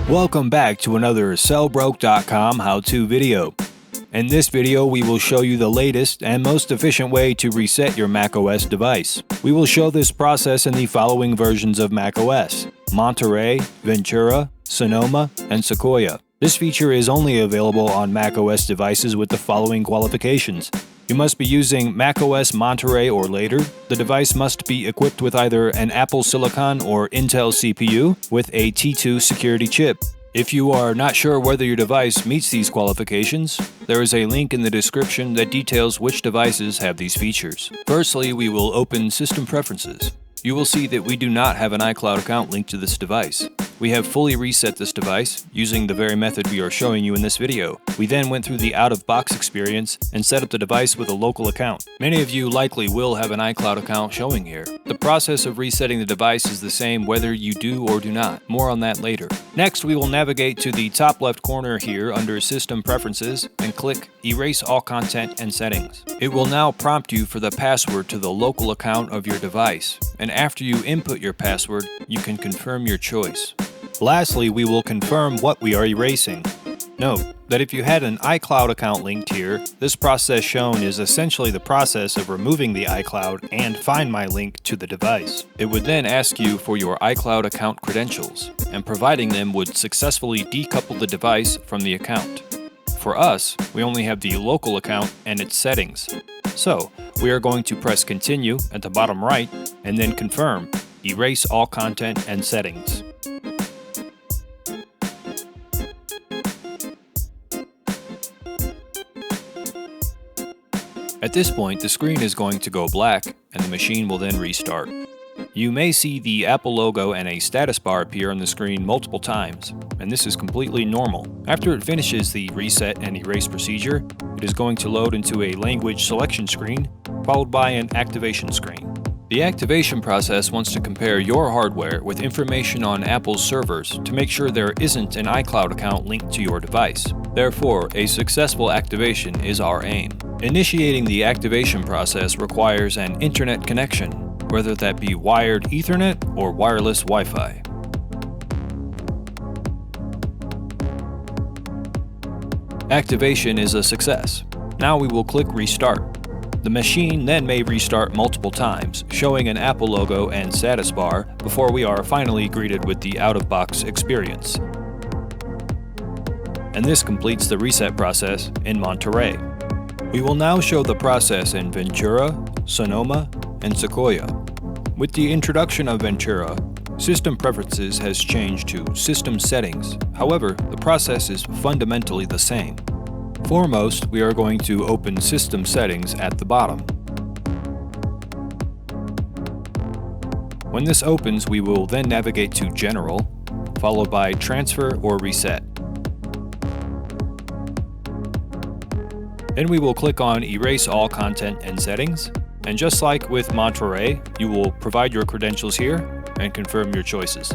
Welcome back to another sellbroke.com how-to video. In this video, we will show you the latest and most efficient way to reset your macOS device. We will show this process in the following versions of macOS: Monterey, Ventura, Sonoma, and Sequoia. This feature is only available on macOS devices with the following qualifications. You must be using macOS Monterey or later. The device must be equipped with either an Apple Silicon or Intel CPU with a T2 security chip. If you are not sure whether your device meets these qualifications, there is a link in the description that details which devices have these features. Firstly, we will open System Preferences. You will see that we do not have an iCloud account linked to this device. We have fully reset this device using the very method we are showing you in this video. We then went through the out-of-box experience and set up the device with a local account. Many of you likely will have an iCloud account showing here. The process of resetting the device is the same whether you do or do not. More on that later. Next, we will navigate to the top left corner here under System Preferences and click Erase All Content and Settings. It will now prompt you for the password to the local account of your device, and after you input your password, you can confirm your choice. Lastly, we will confirm what we are erasing. Note that if you had an iCloud account linked here, this process shown is essentially the process of removing the iCloud and FindMy link to the device. It would then ask you for your iCloud account credentials, and providing them would successfully decouple the device from the account. For us, we only have the local account and its settings. So, we are going to press Continue at the bottom right, and then Confirm, Erase All Content and Settings. At this point, the screen is going to go black, and the machine will then restart. You may see the Apple logo and a status bar appear on the screen multiple times, and this is completely normal. After it finishes the reset and erase procedure, it is going to load into a language selection screen, followed by an activation screen. The activation process wants to compare your hardware with information on Apple's servers to make sure there isn't an iCloud account linked to your device. Therefore, a successful activation is our aim. Initiating the activation process requires an internet connection, whether that be wired Ethernet or wireless Wi-Fi. Activation is a success. Now we will click Restart. The machine then may restart multiple times, showing an Apple logo and status bar before we are finally greeted with the out-of-box experience. And this completes the reset process in Monterey. We will now show the process in Ventura, Sonoma, and Sequoia. With the introduction of Ventura, System Preferences has changed to System Settings. However, the process is fundamentally the same. Foremost, we are going to open System Settings at the bottom. When this opens, we will then navigate to General, followed by Transfer or Reset. Then we will click on Erase All Content and Settings, and just like with Monterey, you will provide your credentials here and confirm your choices.